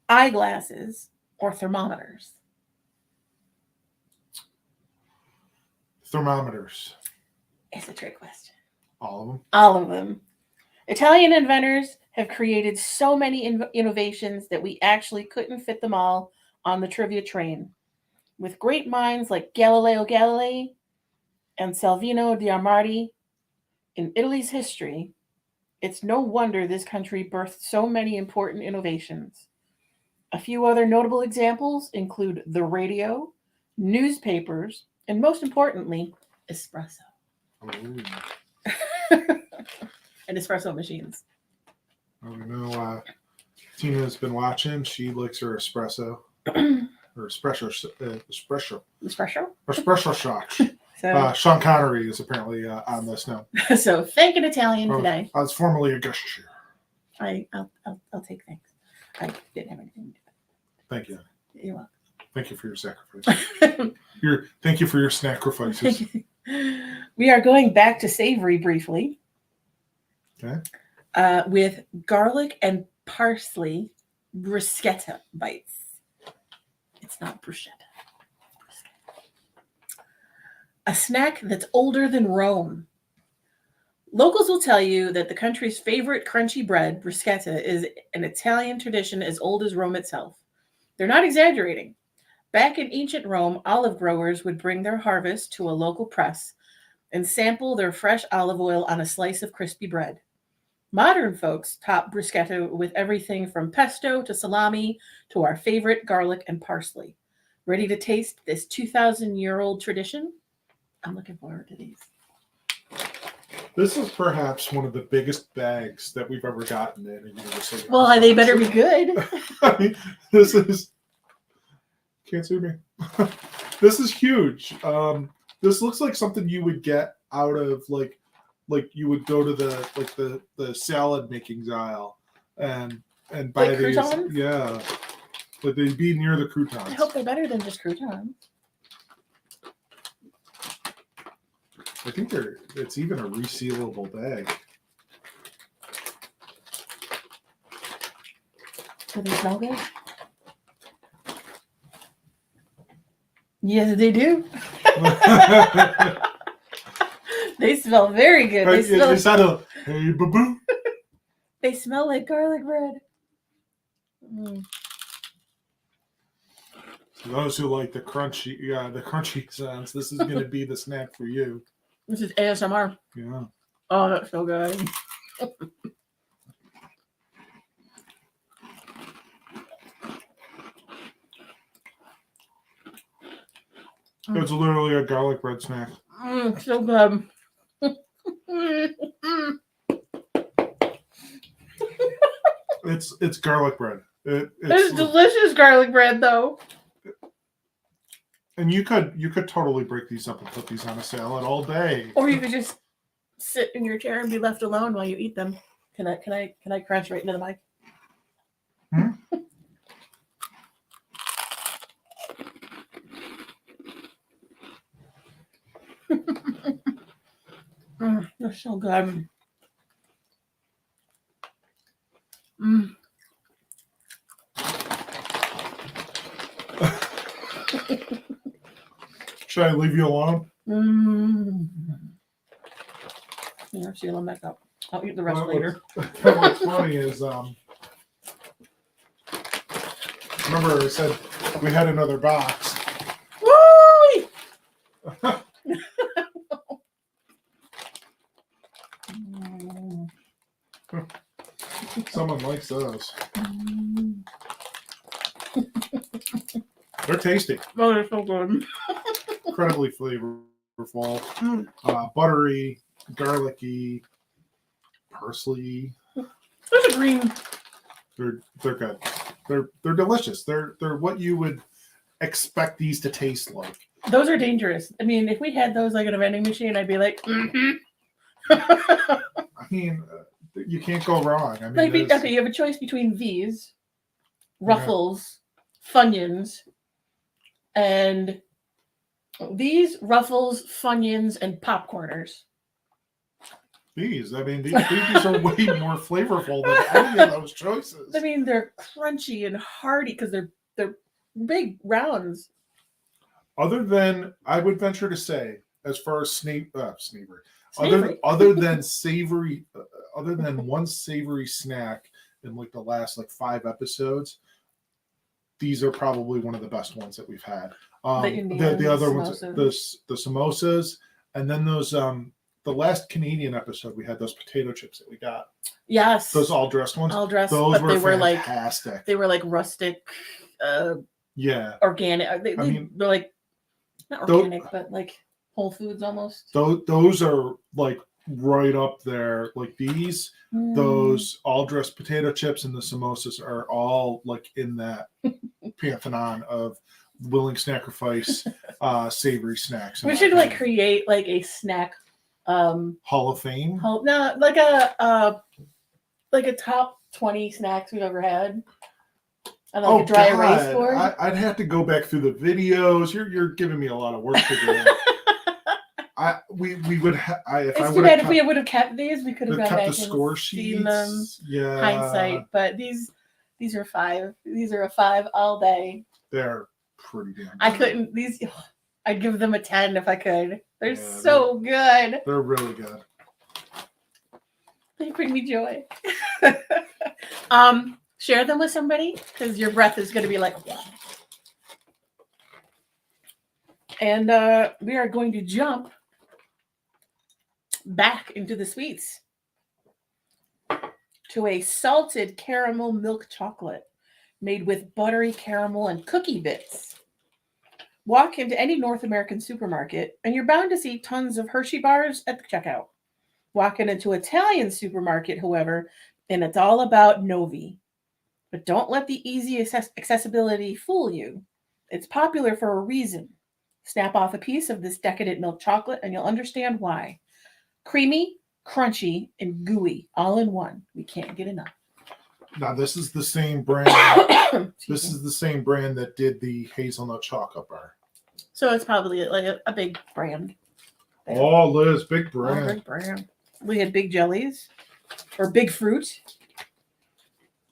eyeglasses, or thermometers? Thermometers. It's a trick question. All of them? All of them. Italian inventors have created so many innovations that we actually couldn't fit them all on the trivia train. With great minds like Galileo Galilei and Salvino D'Armati in Italy's history, it's no wonder this country birthed so many important innovations. A few other notable examples include the radio, newspapers, and most importantly, espresso. And espresso machines. Oh, Tina's been watching. She likes her espresso. Her espresso shots. So, Sean Connery is apparently on this now. So thank an Italian today. I was formerly a guest here. I'll take thanks. I didn't have anything to do. Thank you. You're welcome. Thank you for your sacrifice. Thank you for your sacrifices. We are going back to savory briefly. Okay. With garlic and parsley bruschetta bites. It's not bruschetta. A snack that's older than Rome. Locals will tell you that the country's favorite crunchy bread, bruschetta, is an Italian tradition as old as Rome itself. They're not exaggerating. Back in ancient Rome, olive growers would bring their harvest to a local press and sample their fresh olive oil on a slice of crispy bread. Modern folks top bruschetta with everything from pesto to salami to our favorite garlic and parsley. Ready to taste this 2,000-year-old tradition? I'm looking forward to these. This is perhaps one of the biggest bags that we've ever gotten in a Universal. Well, they better be good. I mean, this is can't see me. This is huge. This looks like something you would get out of like you would go to the salad making aisle and buy Like these. croutons? Yeah, but they'd be near the croutons. I hope they're better than just croutons. I think it's even a resealable bag. Do they smell good? Yes, they do. They smell very good. They smell, It's not a hey boo. they smell like garlic bread. Mm. For those who like the crunchy sounds, this is going to be the snack for you. This is ASMR. Yeah. Oh, that's so good. It's literally a garlic bread snack. So good. It's garlic bread. It's delicious garlic bread, though. And you could totally break these up and put these on a salad all day. Or you could just sit in your chair and be left alone while you eat them. Can I crunch right into the mic? Hmm? They're so good. Mm. Should I leave you alone? Here, seal them back up. I'll eat the rest Well, later. What's funny is, remember I said we had another box. Woo! Someone likes those. They're tasty. Oh, they're so good. Incredibly flavorful. Buttery, garlicky, parsley. There's a green. They're good. They're delicious. They're what you would expect these to taste like. Those are dangerous. I mean, if we had those like in a vending machine, I'd be like, I mean, you can't go wrong. I mean, okay, you have a choice between these, Ruffles, Funyuns, and these, Ruffles, Funyuns, and Popcorners. these are way more flavorful than any of those choices. I mean, they're crunchy and hearty because they're big rounds. Other than, I would venture to say, as far as savory. Other than savory, other than one savory snack in like the last 5 episodes, these are probably one of the best ones that we've had. The other ones, the samosas, and then those the last Canadian episode we had those potato chips that we got. Yes, those all dressed ones. All dressed, those but were they were fantastic. They were like rustic. Organic. They're like not organic, but like Whole Foods almost. Those are like right up there. Like these, those all dressed potato chips and the samosas are all like in that pantheon of willing Snackrifice savory snacks. We should create like a snack Hall of Fame. Like a top 20 snacks we've ever had. And like a dry erase board. I'd have to go back through the videos. You're giving me a lot of work to do. We would have. It's too bad if we would have kept these, we could have gone back the score sheets. Them. Yeah. Hindsight, but these are 5. These are a 5 all day. They're pretty damn good. I couldn't. I'd give them a 10 if I could. They're Yeah, so good. They're really good. They bring me joy. Share them with somebody because your breath is going to be like. And we are going to jump back into the sweets to a salted caramel milk chocolate made with buttery caramel and cookie bits. Walk into any North American supermarket and you're bound to see tons of Hershey bars at the checkout. Walk into Italian supermarket, however, and it's all about Novi. But don't let the easy accessibility fool you. It's popular for a reason. Snap off a piece of this decadent milk chocolate and you'll understand why. Creamy, crunchy, and gooey all in one. We can't get enough. Now this is the same brand. This is the same brand that did the hazelnut chocolate bar. So it's probably like a big brand. Oh, Liz, big Oh, brand. big brand. We had big jellies or big fruit.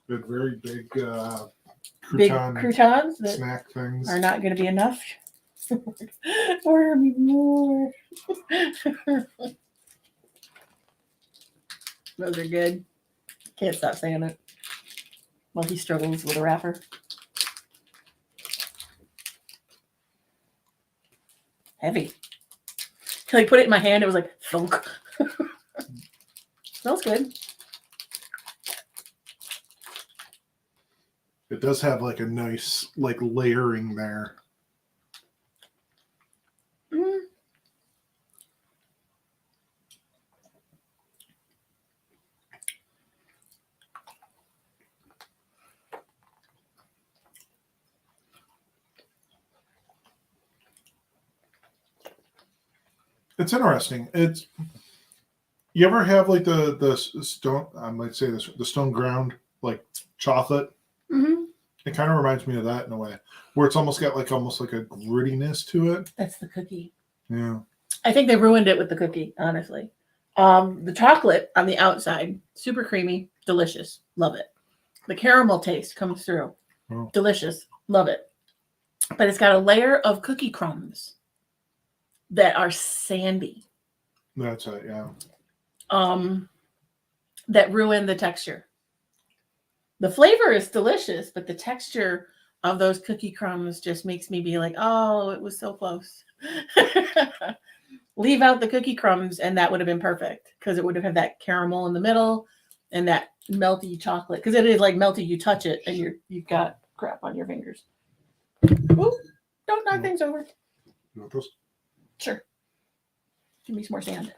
Big, very big Big crouton croutons that snack things. are not going to be enough. Order me more. Those are good. Can't stop saying it. While he struggles with a wrapper. Heavy. Till I put it in my hand, it was like thunk. Smells good. It does have like a nice like layering there. Mm. It's interesting. It's you ever have like the stone? I might say this the stone ground like chocolate. Mm-hmm. It kind of reminds me of that in a way, where it's almost got like almost like a grittiness to it. That's the cookie. Yeah. I think they ruined it with the cookie, honestly. The chocolate on the outside, super creamy, delicious. Love it. The caramel taste comes through. Oh. Delicious. Love it. But it's got a layer of cookie crumbs that are sandy. That's it, yeah. That ruin the texture. The flavor is delicious, but the texture of those cookie crumbs just makes me be like, oh, it was so close. Leave out the cookie crumbs and that would have been perfect because it would have had that caramel in the middle and that melty chocolate because it is like melty. You touch it and you've got crap on your fingers. Ooh, don't knock things over. You want those? Sure. Give me some more sand.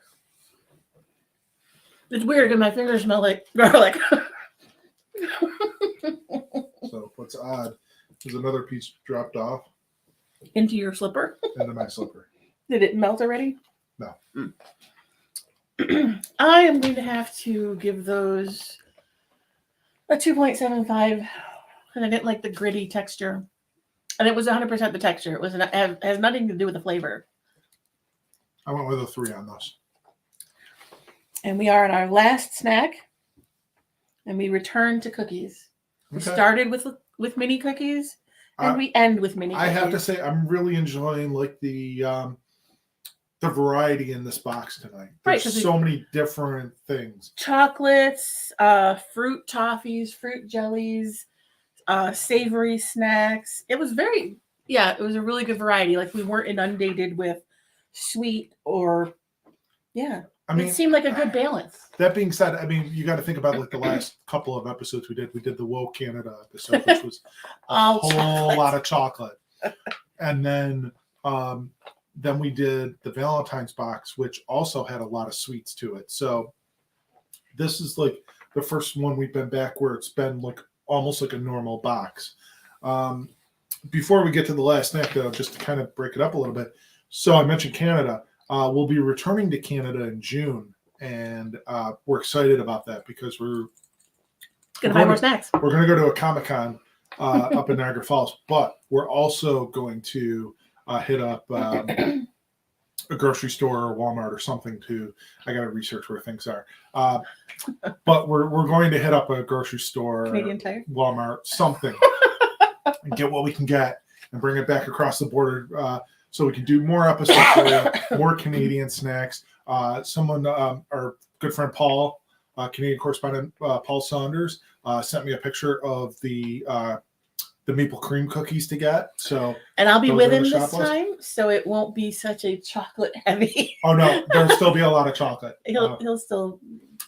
It's weird because my fingers smell like garlic. So what's odd is another piece dropped off Into your slipper. into my slipper. Did it melt already? No. I am going to have to give those a 2.75 and I didn't like the gritty texture. And it was 100% the texture. It has nothing to do with the flavor. I went with a 3 on those. And we are at our last snack. And we return to cookies. We started with mini cookies and we end with mini cookies. I have to say I'm really enjoying like the variety in this box tonight. There's Right, so many different things. Chocolates, fruit toffees, fruit jellies, savory snacks. It was it was a really good variety. Like we weren't inundated with sweet or it seemed like a good balance. That being said, I mean, you got to think about like the last couple of episodes we did. We did the Woe Canada episode, which was a whole lot of chocolate. And then we did the Valentine's box, which also had a lot of sweets to it. So this is like the first one we've been back where it's been like almost like a normal box. Before we get to the last snack, though, just to kind of break it up a little bit. So I mentioned Canada. We'll be returning to Canada in June, and we're excited about that because we're Gonna buy more snacks. We're going to go to a Comic-Con up in Niagara Falls, but we're also going to hit up a grocery store or Walmart or something I got to research where things are. But we're going to hit up a grocery store, Canadian Tire, Walmart, something, and get what we can get. and bring it back across the border so we can do more episodes for you, more Canadian snacks. Someone, our good friend Paul, Canadian correspondent Paul Saunders, sent me a picture of the maple cream cookies to get. So, and I'll be those with are in him the this shop list. time, so it won't be such a chocolate heavy. Oh no, there'll still be a lot of chocolate. He'll still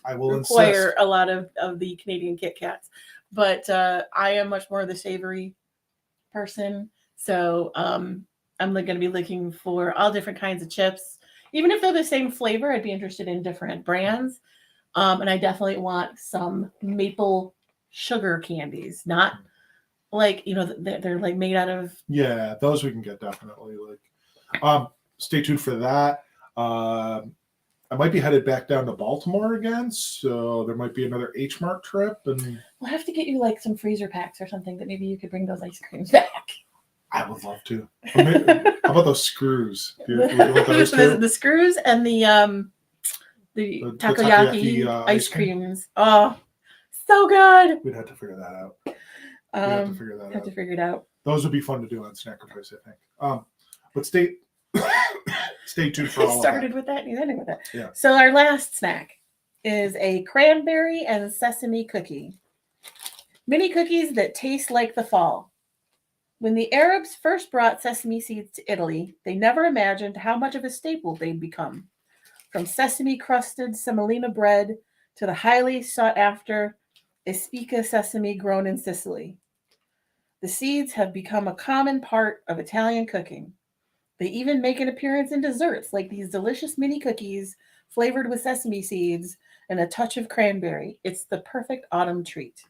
I will require insist. a lot of the Canadian Kit Kats, but I am much more the savory person. So I'm going to be looking for all different kinds of chips. Even if they're the same flavor, I'd be interested in different brands. And I definitely want some maple sugar candies, not like, they're like made out of. Yeah, those we can get definitely. Stay tuned for that. I might be headed back down to Baltimore again, so there might be another H Mart trip, and We'll have to get you like some freezer packs or something that maybe you could bring those ice creams back. I would love to. How about those screws? Do you want those too? The screws and the takoyaki ice creams. Oh, so good. We'd have to figure that out. Have to figure it out. Those would be fun to do on Snackrifice, I think. But stay tuned for all of that. Started with that and you ended with that. Yeah. So our last snack is a cranberry and sesame cookie. Mini cookies that taste like the fall. When the Arabs first brought sesame seeds to Italy, they never imagined how much of a staple they'd become. From sesame-crusted semolina bread to the highly sought-after Espica sesame grown in Sicily. The seeds have become a common part of Italian cooking. They even make an appearance in desserts like these delicious mini cookies flavored with sesame seeds and a touch of cranberry. It's the perfect autumn treat.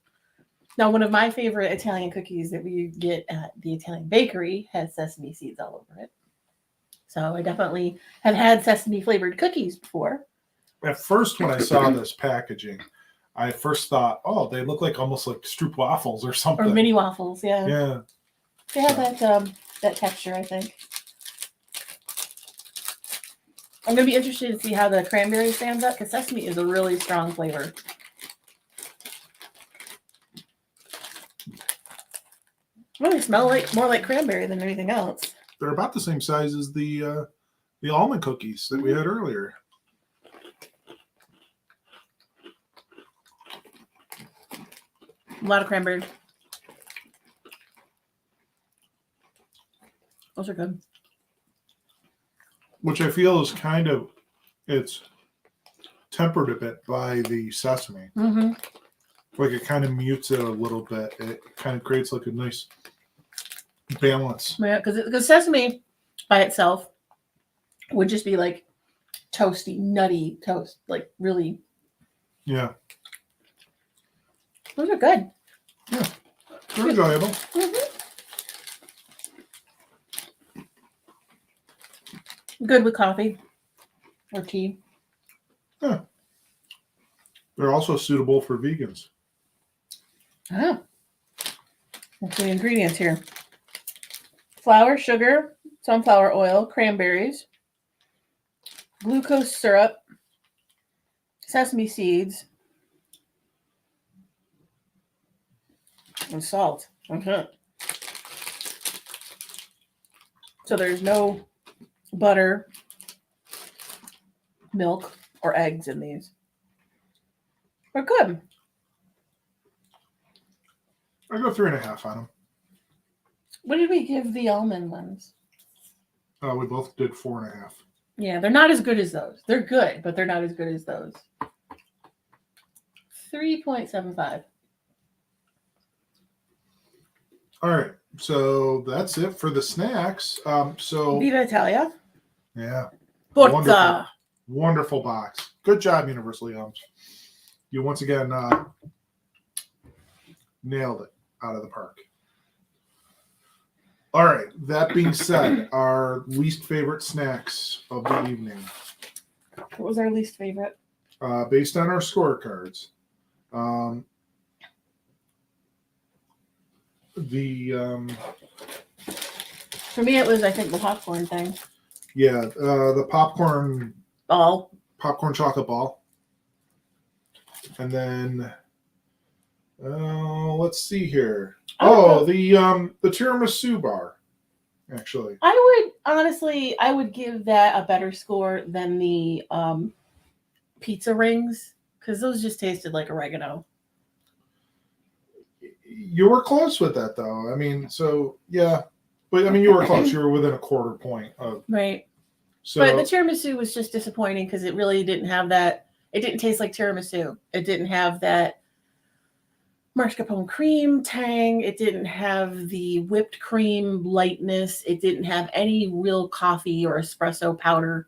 Now, one of my favorite Italian cookies that we get at the Italian bakery has sesame seeds all over it. So I definitely have had sesame flavored cookies before. At first, when I saw this packaging, I first thought, oh, they look like almost like Stroop waffles or something. Or mini waffles, yeah. Yeah. They have that texture, I think. I'm going to be interested to see how the cranberry stands up because sesame is a really strong flavor. Really smell more like cranberry than anything else. They're about the same size as the almond cookies that we had earlier. A lot of cranberry. Those are good. Which I feel is it's tempered a bit by the sesame. Mm-hmm. Like it kind of mutes it a little bit. It kind of creates like a nice balance. Yeah, because sesame by itself would just be like toasty, nutty toast. Like really. Yeah. Those are good. Yeah. They're enjoyable. Mm-hmm. Good with coffee or tea. Yeah. They're also suitable for vegans. Oh. What's the ingredients here? Flour, sugar, sunflower oil, cranberries, glucose syrup, sesame seeds, and salt. Okay. So there's no butter, milk, or eggs in these. They're good. I go 3.5 on them. What did we give the almond ones? We both did 4.5. Yeah, they're not as good as those. They're good, but they're not as good as those. 3.75. All right. So that's it for the snacks. Viva Italia. Yeah. Forza. Wonderful box. Good job, Universal Yums. You once again nailed it out of the park. All right. That being said, our least favorite snacks of the evening. What was our least favorite? Based on our scorecards. For me, it was, I think, the popcorn thing. Yeah, the popcorn chocolate ball. And then let's see here. The tiramisu bar. actually. I would give that a better score than the pizza rings because those just tasted like oregano. You were close with that, though. I mean, so yeah, but I mean, you were close. You were within a quarter point of Right. so. But the tiramisu was just disappointing because it really didn't have that. It didn't taste like tiramisu. It didn't have that mascarpone cream tang. It didn't have the whipped cream lightness. It didn't have any real coffee or espresso powder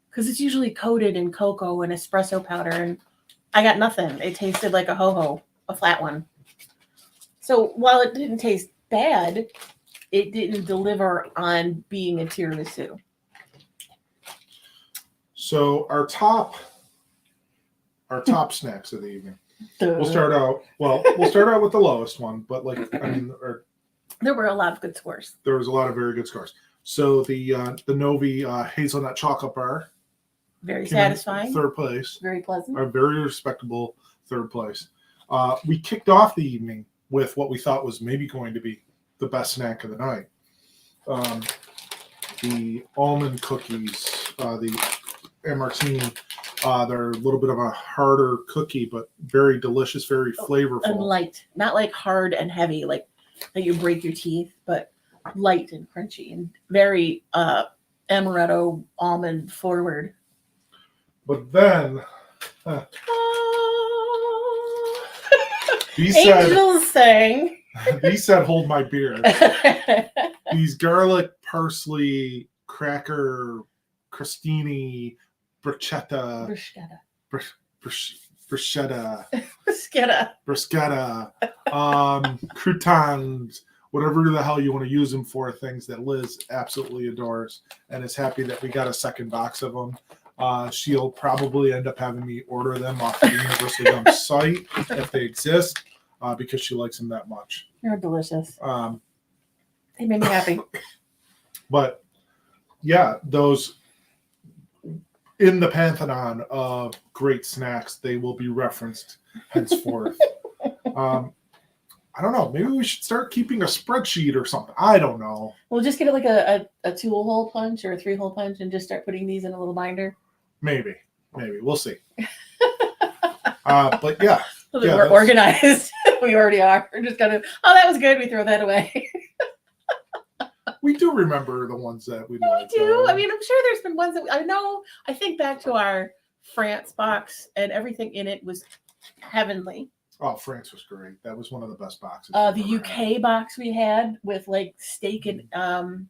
because it's usually coated in cocoa and espresso powder. And I got nothing. It tasted like a ho-ho, a flat one. So while it didn't taste bad, it didn't deliver on being a tiramisu. So our top snacks of the evening. Duh. We'll start out with the lowest one, but There were a lot of good scores. There was a lot of very good scores. So the Novi hazelnut chocolate bar, Very satisfying. third place, Very pleasant. a very respectable third place. We kicked off the evening with what we thought was maybe going to be the best snack of the night. The almond cookies, the Martini. They're a little bit of a harder cookie, but very delicious, very flavorful. And light. Not like hard and heavy, like that you break your teeth, but light and crunchy and very amaretto almond forward. But then Angels sang. These said, "Hold my beer." These garlic parsley cracker crostini bruschetta croutons, whatever the hell you want to use them for, things that Liz absolutely adores and is happy that we got a second box of them. She'll probably end up having me order them off the Universal Yum site if they exist because she likes them that much. They're delicious. They made me happy. But yeah, those in the pantheon of great snacks, they will be referenced henceforth. I don't know. Maybe we should start keeping a spreadsheet or something. I don't know. We'll just get it like a 2-hole punch or a 3-hole punch and just start putting these in a little binder. Maybe. We'll see. But yeah. We're organized. We already are. We're just kind of, that was good. We throw that away. We do remember the ones that we like. We do. I mean, I'm sure there's been ones that I know. I think back to our France box and everything in it was heavenly. Oh, France was great. That was one of the best boxes. The UK box we had with like steak and ale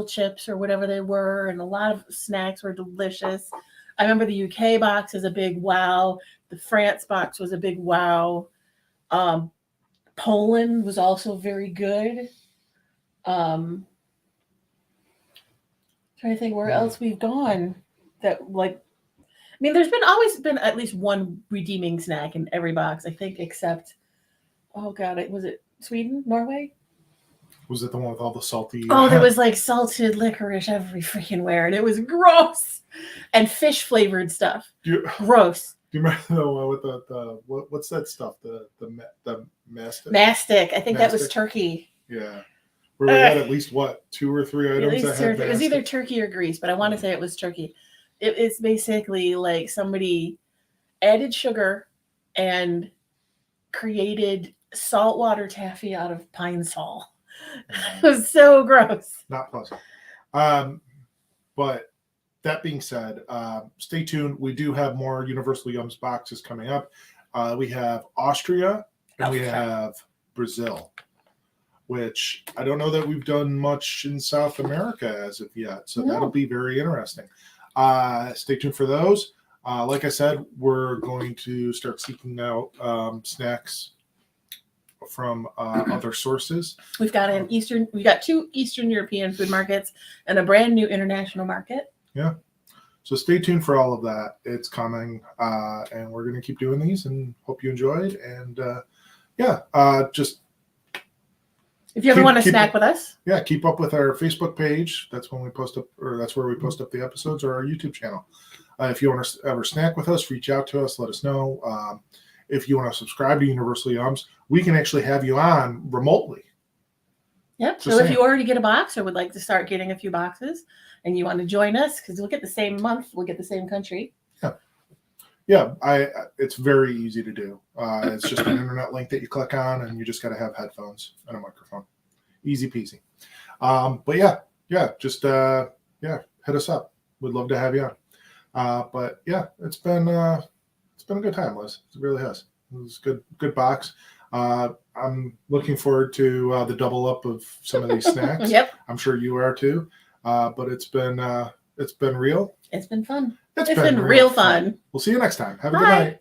chips or whatever they were, and a lot of snacks were delicious. I remember the UK box is a big wow. The France box was a big wow. Poland was also very good. Trying to think where else we've gone that like. I mean, there's always been at least one redeeming snack in every box, I think, except, oh God, was it Sweden, Norway? Was it the one with all the salty? Oh, there was like salted licorice every freaking where, and it was gross. And fish flavored stuff. Gross. Do you remember the one with the what's that stuff? The mastic? Mastic. I think that was turkey. Yeah. Where we had at least 2 or 3 items. At least that had it was either turkey or grease, but I want to say it was turkey. It's basically like somebody added sugar and created saltwater taffy out of pine sol. It was so gross. Not pleasant. But that being said, stay tuned. We do have more Universal Yums boxes coming up. We have Austria and we have Brazil, which I don't know that we've done much in South America as of yet. So that'll be very interesting. Stay tuned for those. Like I said, we're going to start seeking out snacks from other sources. We've got we got 2 Eastern European food markets and a brand new international market. Yeah. So stay tuned for all of that. It's coming. And we're going to keep doing these and hope you enjoyed. And just if you ever want to snack with us, keep up with our Facebook page. That's when we post up, or that's where we post up the episodes, or our YouTube channel. If you want to ever snack with us, reach out to us. Let us know. If you want to subscribe to Universal Yums, we can actually have you on remotely. Yep. Just So if saying. you already get a box or would like to start getting a few boxes and you want to join us, because we'll get the same month, we'll get the same country. Yeah, it's very easy to do. It's just an internet link that you click on, and you just got to have headphones and a microphone. Easy peasy. But just hit us up. We'd love to have you on. But yeah, it's been a good time, Liz. It really has. It was good box. I'm looking forward to the double up of some of these snacks. Yep. I'm sure you are too. But it's been real. It's been fun. It's been real fun. We'll see you next time. Have a good Bye. night.